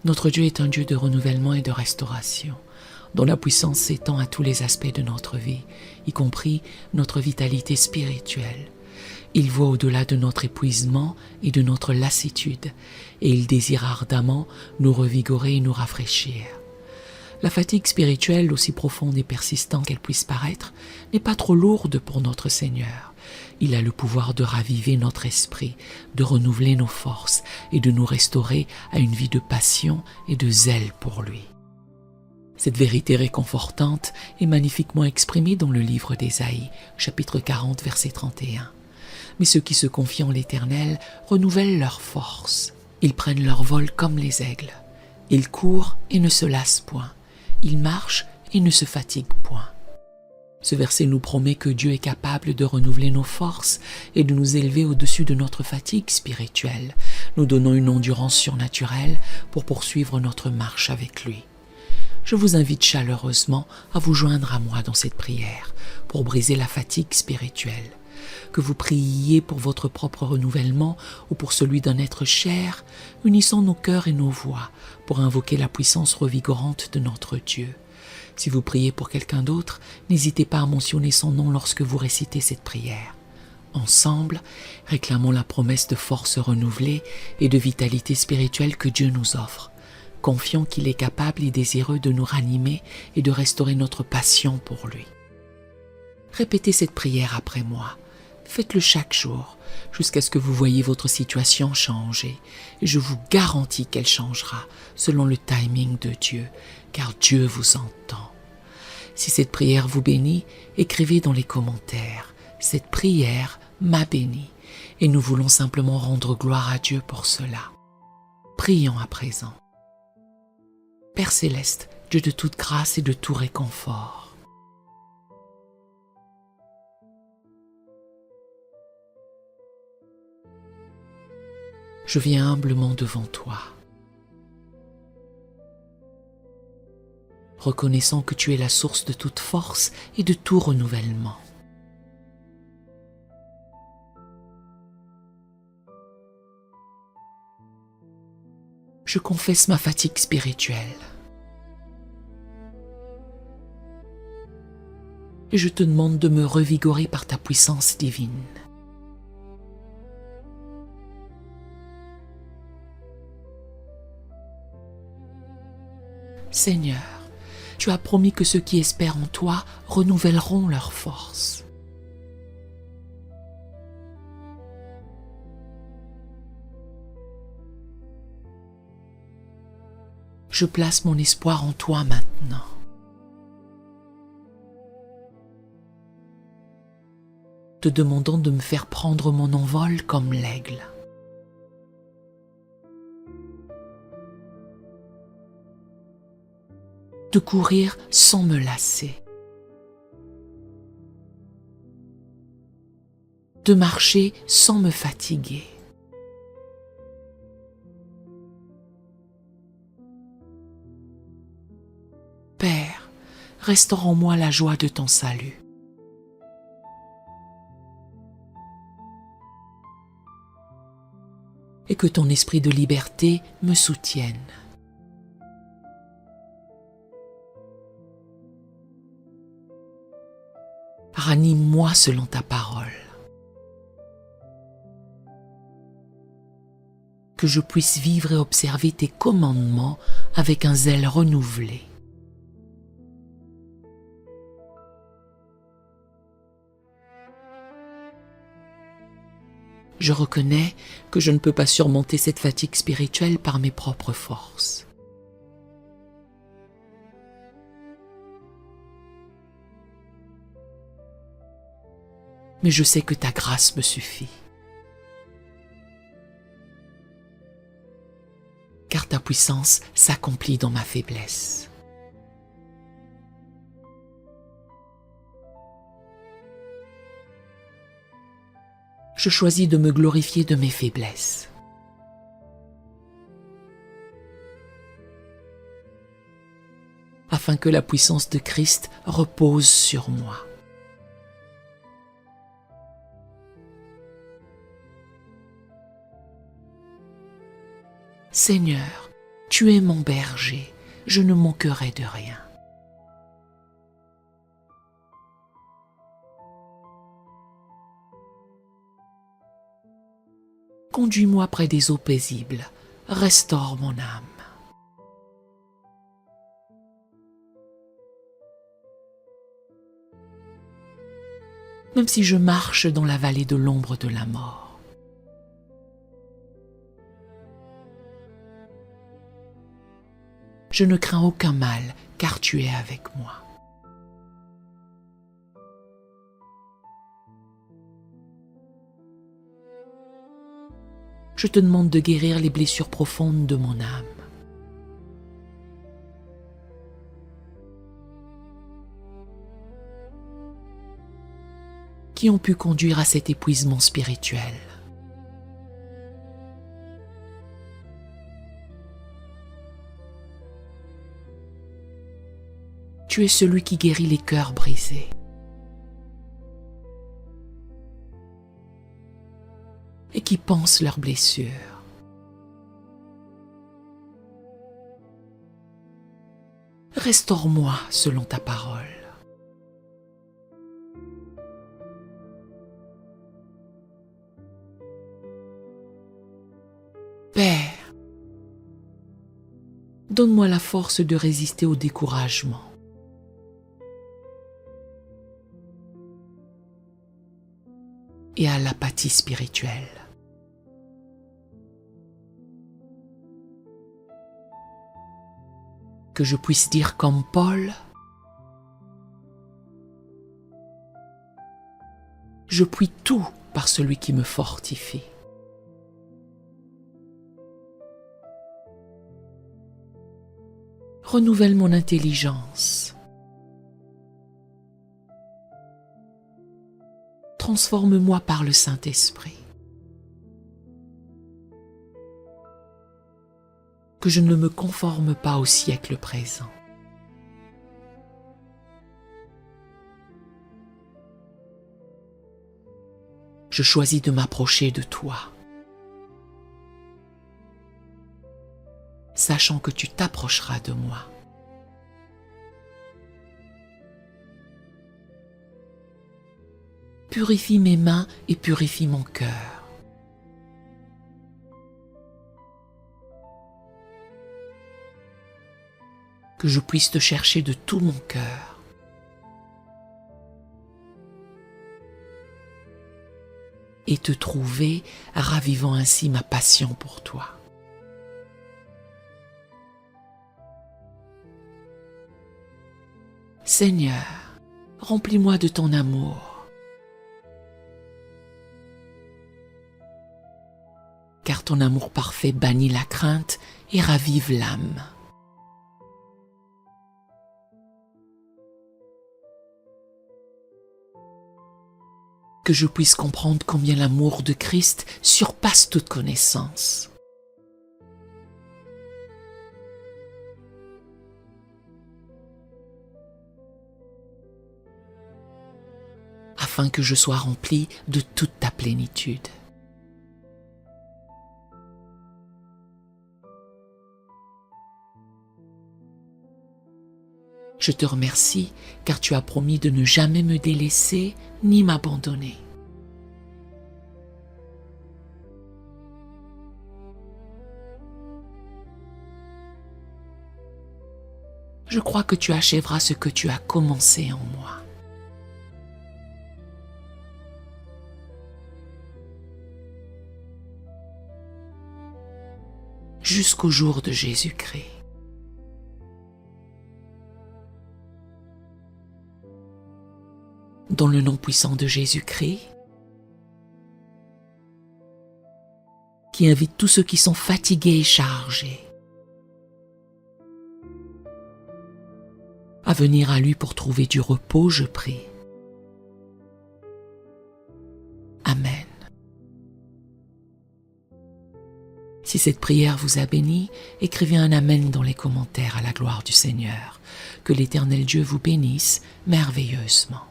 Notre Dieu est un Dieu de renouvellement et de restauration, dont la puissance s'étend à tous les aspects de notre vie, y compris notre vitalité spirituelle. Il voit au-delà de notre épuisement et de notre lassitude, et il désire ardemment nous revigorer et nous rafraîchir. La fatigue spirituelle, aussi profonde et persistante qu'elle puisse paraître, n'est pas trop lourde pour notre Seigneur. Il a le pouvoir de raviver notre esprit, de renouveler nos forces et de nous restaurer à une vie de passion et de zèle pour lui. Cette vérité réconfortante est magnifiquement exprimée dans le livre d'Ésaïe, chapitre 40, verset 31. Mais ceux qui se confient en l'Éternel renouvellent leurs forces. Ils prennent leur vol comme les aigles. Ils courent et ne se lassent point. Ils marchent et ne se fatiguent point. Ce verset nous promet que Dieu est capable de renouveler nos forces et de nous élever au-dessus de notre fatigue spirituelle, nous donnant une endurance surnaturelle pour poursuivre notre marche avec lui. Je vous invite chaleureusement à vous joindre à moi dans cette prière pour briser la fatigue spirituelle. Que vous priez pour votre propre renouvellement ou pour celui d'un être cher, unissons nos cœurs et nos voix pour invoquer la puissance revigorante de notre Dieu. Si vous priez pour quelqu'un d'autre, n'hésitez pas à mentionner son nom lorsque vous récitez cette prière. Ensemble, réclamons la promesse de force renouvelée et de vitalité spirituelle que Dieu nous offre. Confions qu'il est capable et désireux de nous ranimer et de restaurer notre passion pour lui. Répétez cette prière après moi. Faites-le chaque jour, jusqu'à ce que vous voyez votre situation changer. Et je vous garantis qu'elle changera selon le timing de Dieu, car Dieu vous entend. Si cette prière vous bénit, écrivez dans les commentaires. Cette prière m'a béni, et nous voulons simplement rendre gloire à Dieu pour cela. Prions à présent. Père céleste, Dieu de toute grâce et de tout réconfort, je viens humblement devant toi, reconnaissant que tu es la source de toute force et de tout renouvellement. Je confesse ma fatigue spirituelle et je te demande de me revigorer par ta puissance divine. Seigneur, tu as promis que ceux qui espèrent en toi renouvelleront leurs forces. Je place mon espoir en toi maintenant. Te demandant de me faire prendre mon envol comme l'aigle. De courir sans me lasser. De marcher sans me fatiguer. Père, restaure en moi la joie de ton salut. Et que ton esprit de liberté me soutienne. Ranime-moi selon ta parole. Que je puisse vivre et observer tes commandements avec un zèle renouvelé. Je reconnais que je ne peux pas surmonter cette fatigue spirituelle par mes propres forces. Mais je sais que ta grâce me suffit. Car ta puissance s'accomplit dans ma faiblesse. Je choisis de me glorifier de mes faiblesses. Afin que la puissance de Christ repose sur moi. Seigneur, Tu es mon berger, je ne manquerai de rien. Conduis-moi près des eaux paisibles, restaure mon âme. Même si je marche dans la vallée de l'ombre de la mort, je ne crains aucun mal, car tu es avec moi. Je te demande de guérir les blessures profondes de mon âme. Qui ont pu conduire à cet épuisement spirituel. Tu es celui qui guérit les cœurs brisés. Et qui pansent leurs blessures. Restaure-moi selon ta parole. Père, donne-moi la force de résister au découragement. Et à l'apathie spirituelle. Que je puisse dire comme Paul, je puis tout par celui qui me fortifie. Renouvelle mon intelligence. Transforme-moi par le Saint-Esprit. Que je ne me conforme pas au siècle présent. Je choisis de m'approcher de toi, sachant que tu t'approcheras de moi. Purifie mes mains et purifie mon cœur. Que je puisse te chercher de tout mon cœur. Et te trouver, ravivant ainsi ma passion pour toi. Seigneur, remplis-moi de ton amour. Car ton amour parfait bannit la crainte et ravive l'âme. Que je puisse comprendre combien l'amour de Christ surpasse toute connaissance. Afin que je sois rempli de toute ta plénitude. Je te remercie car tu as promis de ne jamais me délaisser ni m'abandonner. Je crois que tu achèveras ce que tu as commencé en moi. Jusqu'au jour de Jésus-Christ. Dans le nom puissant de Jésus-Christ, qui invite tous ceux qui sont fatigués et chargés à venir à lui pour trouver du repos, je prie. Amen. Si cette prière vous a béni, écrivez un Amen dans les commentaires à la gloire du Seigneur. Que l'Éternel Dieu vous bénisse merveilleusement.